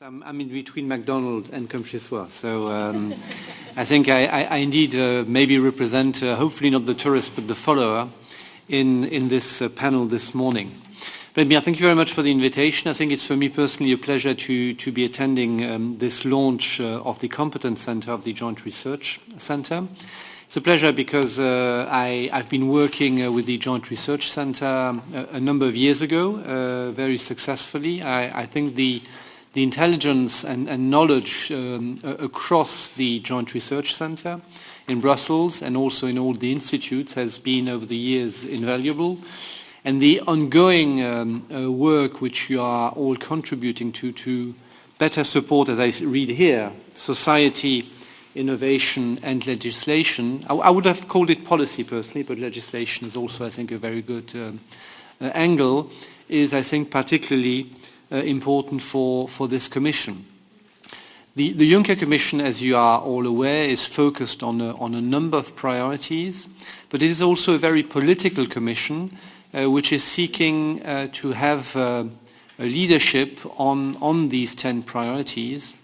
I'm in between McDonald's and Comme Chez Soi, so I think I indeed maybe represent, hopefully not the tourist, but the follower in this panel this morning. But yeah, thank you very much for the invitation. I think it's for me personally a pleasure to be attending this launch of the Competence Centre of the Joint Research Centre. It's a pleasure because I've been working with the Joint Research Centre a number of years ago, very successfully. I think the intelligence and knowledge across the Joint Research Centre in Brussels and also in all the institutes has been over the years invaluable. And the ongoing work which you are all contributing to better support, as I read here, society, innovation and legislation. I would have called it policy personally, but legislation is also, I think, a very good angle, is, I think, particularly important for this Commission. The Juncker Commission, as you are all aware, is focused on a number of priorities, but it is also a very political Commission which is seeking to have a leadership on these 10 priorities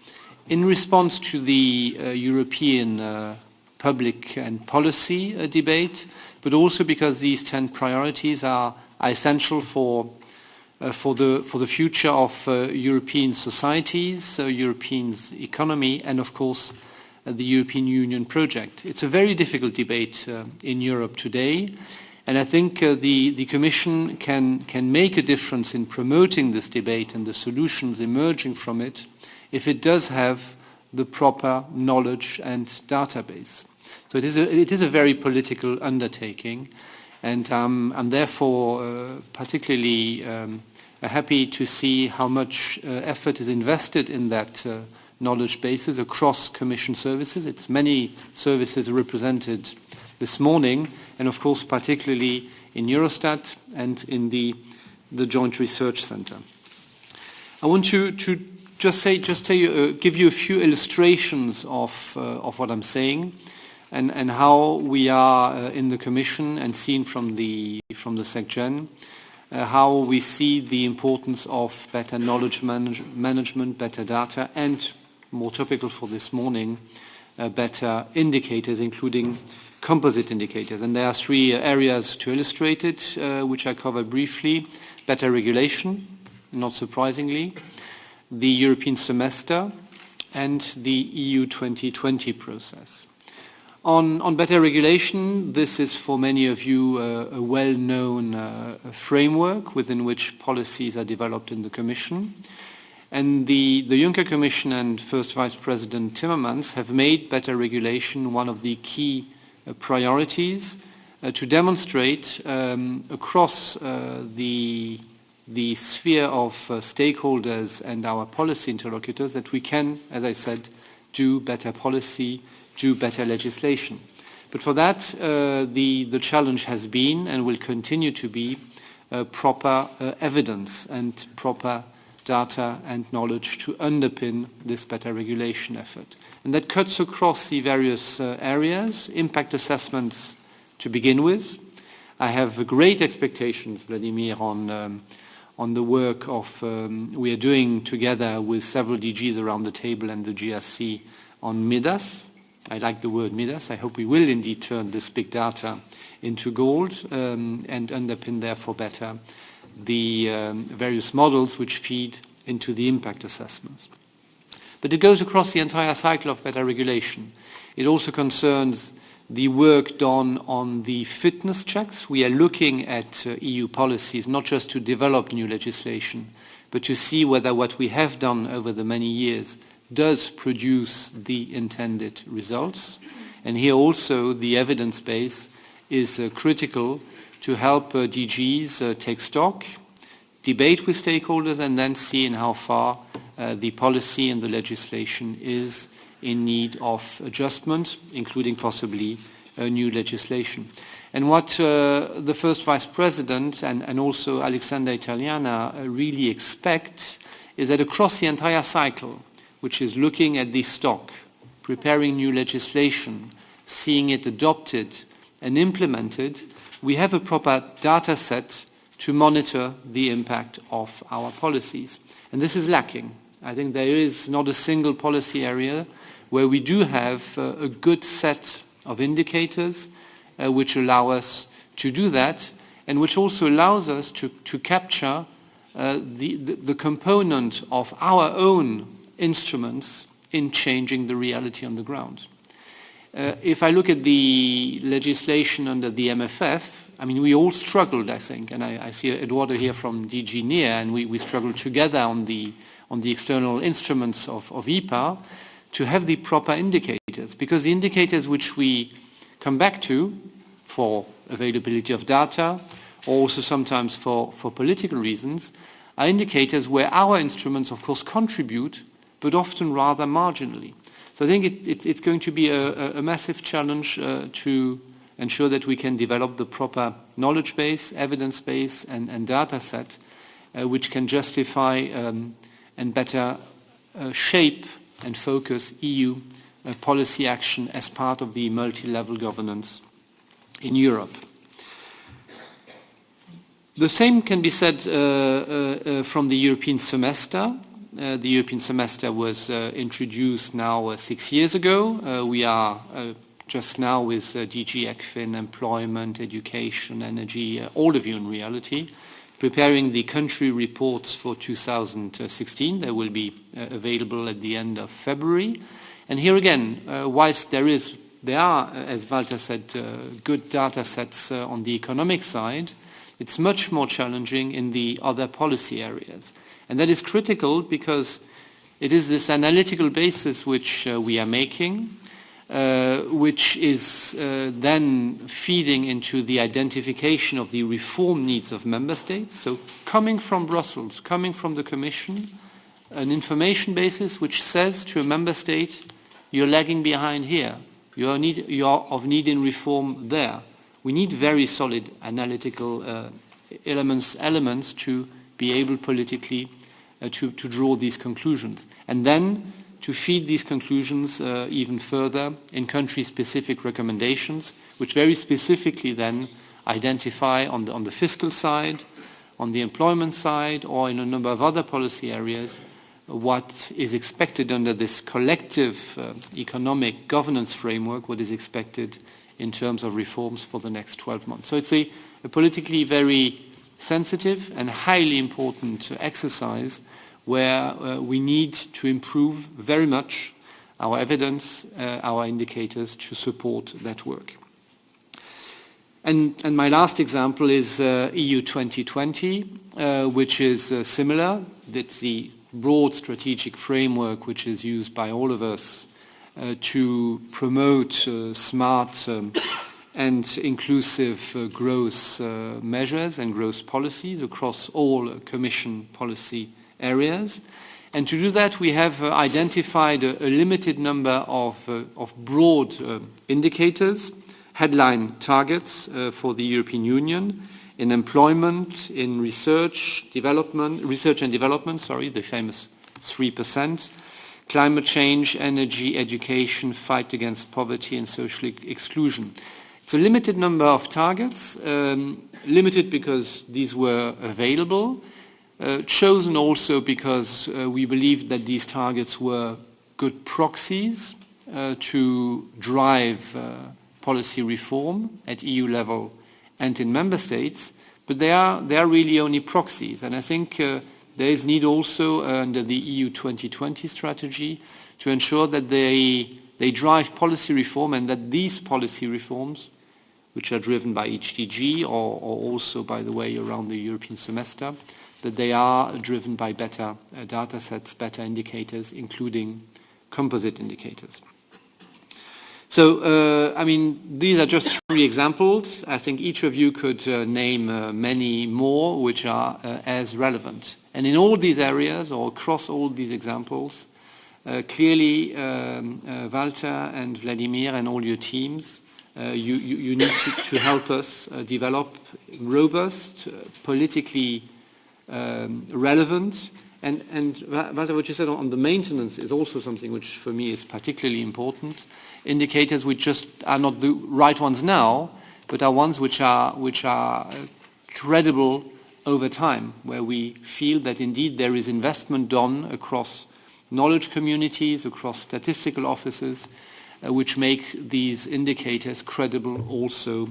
in response to the European public and policy debate, but also because these 10 priorities are essential for the future of European societies, European economy, and of course the European Union project. It's a very difficult debate in Europe today, and I think the Commission can make a difference in promoting this debate and the solutions emerging from it if it does have the proper knowledge and database. So it is a very political undertaking, and I'm therefore particularly happy to see how much effort is invested in that knowledge bases across Commission services. It's many services represented this morning, and of course particularly in Eurostat and in the Joint Research Centre. I want to give you a few illustrations of what I'm saying and how we are in the Commission and seen from the SecGen, how we see the importance of better knowledge management, better data, and more topical for this morning, better indicators, including composite indicators. And there are three areas to illustrate it, which I cover briefly. Better regulation, not surprisingly, the European semester, and the EU 2020 process. On better regulation, this is for many of you a well-known framework within which policies are developed in the Commission. And the Juncker Commission and First Vice President Timmermans have made better regulation one of the key priorities to demonstrate across the sphere of stakeholders and our policy interlocutors that we can, as I said, do better policy, do better legislation. But for that, the challenge has been and will continue to be proper evidence and proper data and knowledge to underpin this better regulation effort. And that cuts across the various areas. Impact assessments to begin with. I have great expectations, Vladimir, on the work we are doing together with several DGs around the table and the GRC on MIDAS. I like the word MIDAS. I hope we will indeed turn this big data into gold and underpin therefore better the various models which feed into the impact assessments. But it goes across the entire cycle of better regulation. It also concerns the work done on the fitness checks. We are looking at EU policies not just to develop new legislation, but to see whether what we have done over the many years does produce the intended results. And here also the evidence base is critical to help DGs take stock, debate with stakeholders, and then see in how far the policy and the legislation is in need of adjustment, including possibly new legislation. And what the First Vice President and also Alexander Italiana really expect is that across the entire cycle, which is looking at the stock, preparing new legislation, seeing it adopted and implemented, we have a proper data set to monitor the impact of our policies. And this is lacking. I think there is not a single policy area where we do have a good set of indicators which allow us to do that, and which also allows us to capture the component of our own instruments in changing the reality on the ground. If I look at the legislation under the MFF, I mean, we all struggled, I think, and I see Eduardo here from DG NEAR, and we struggled together on the external instruments of EPA to have the proper indicators, because the indicators which we come back to for availability of data, or also sometimes for political reasons, are indicators where our instruments, of course, contribute, but often rather marginally. So I think it's going to be a massive challenge to ensure that we can develop the proper knowledge base, evidence base, and data set, which can justify and better shape and focus EU policy action as part of the multi-level governance in Europe. The same can be said from the European semester. The European semester was introduced now 6 years ago. We are just now with DG ECFIN, employment, education, energy, all of you in reality, preparing the country reports for 2016. They will be available at the end of February. And here again, whilst there are, as Walter said, good data sets on the economic side, it's much more challenging in the other policy areas. And that is critical because it is this analytical basis which we are making, which is then feeding into the identification of the reform needs of member states. So coming from Brussels, coming from the Commission, an information basis which says to a member state, you're lagging behind here, you are of need in reform there. We need very solid analytical elements to be able politically to draw these conclusions. And then to feed these conclusions even further in country-specific recommendations, which very specifically then identify on the fiscal side, on the employment side, or in a number of other policy areas, what is expected under this collective economic governance framework, what is expected in terms of reforms for the next 12 months. So it's a politically very sensitive and highly important exercise where we need to improve very much our evidence, our indicators to support that work. And my last example is EU 2020, which is similar. That's the broad strategic framework which is used by all of us to promote smart and inclusive growth measures and growth policies across all Commission policy areas. And to do that, we have identified a limited number of broad indicators, headline targets for the European Union in employment, in research and development, the famous 3%, climate change, energy, education, fight against poverty and social exclusion. It's a limited number of targets, limited because these were available, chosen also because we believed that these targets were good proxies to drive policy reform at EU level and in member states, but they are really only proxies. And I think there is need also under the EU 2020 strategy to ensure that they drive policy reform, and that these policy reforms, which are driven by each DG or also, by the way, around the European semester, that they are driven by better data sets, better indicators, including composite indicators. So, I mean, these are just 3 examples. I think each of you could name many more which are as relevant. And in all these areas, or across all these examples, clearly Walter and Vladimir and all your teams, you need to help us develop robust, politically relevant, and Walter, what you said on the maintenance is also something which for me is particularly important. Indicators which just are not the right ones now, but are ones which are credible over time, where we feel that indeed there is investment done across knowledge communities, across statistical offices, which make these indicators credible also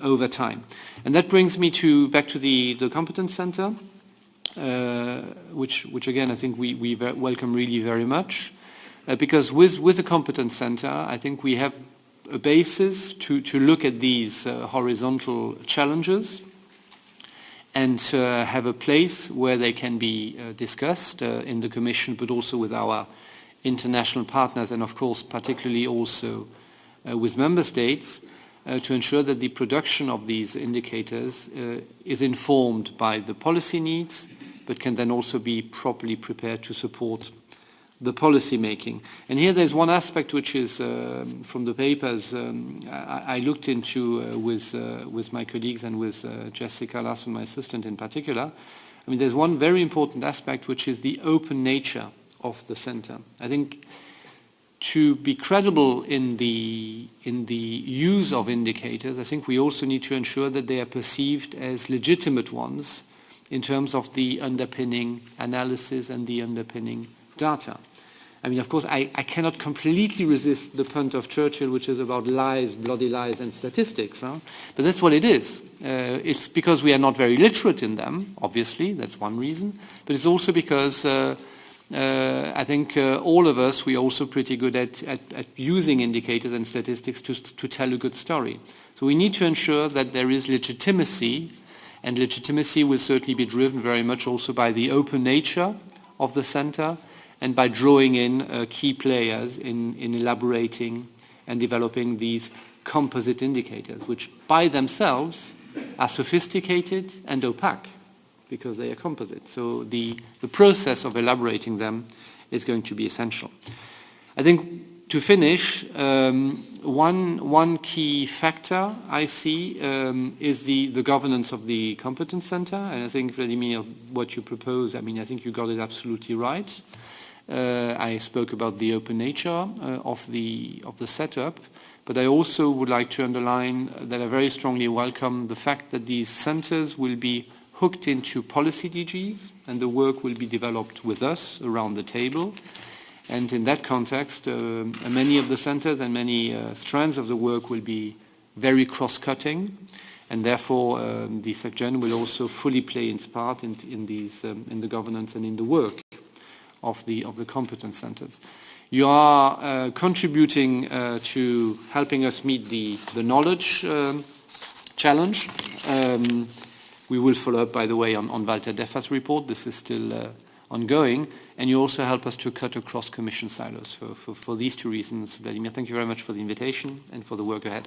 over time. And that brings me back to the Competence Centre, which again I think we welcome really very much, because with the Competence Centre I think we have a basis to look at these horizontal challenges and have a place where they can be discussed in the Commission, but also with our international partners, and of course particularly also with Member States, to ensure that the production of these indicators is informed by the policy needs, but can then also be properly prepared to support the policy making. And here there's one aspect which is from the papers I looked into with my colleagues and with Jessica Larson, my assistant in particular. I mean, there's one very important aspect which is the open nature of the centre. I think to be credible in the use of indicators, I think we also need to ensure that they are perceived as legitimate ones in terms of the underpinning analysis and the underpinning data. I mean, of course, I cannot completely resist the punt of Churchill, which is about lies, bloody lies, and statistics. Huh? But that's what it is. It's because we are not very literate in them, obviously, that's one reason. But it's also because I think all of us, we're also pretty good at using indicators and statistics to tell a good story. So we need to ensure that there is legitimacy, and legitimacy will certainly be driven very much also by the open nature of the centre, and by drawing in key players in elaborating and developing these composite indicators, which by themselves are sophisticated and opaque because they are composite. So the process of elaborating them is going to be essential. I think to finish, one key factor I see is the governance of the Competence Centre, and I think, Vladimir, what you propose, I mean, I think you got it absolutely right. I spoke about the open nature of the setup, but I also would like to underline that I very strongly welcome the fact that these centres will be hooked into policy DGs, and the work will be developed with us around the table. And in that context, many of the centres and many strands of the work will be very cross-cutting, and therefore the SecGen will also fully play its part in the governance and in the work of the competence centres. You are contributing to helping us meet the knowledge challenge. We will follow up, by the way, on Walter Deffer's report. This is still ongoing. And you also help us to cut across Commission silos. For these two reasons, Vladimir, thank you very much for the invitation and for the work ahead.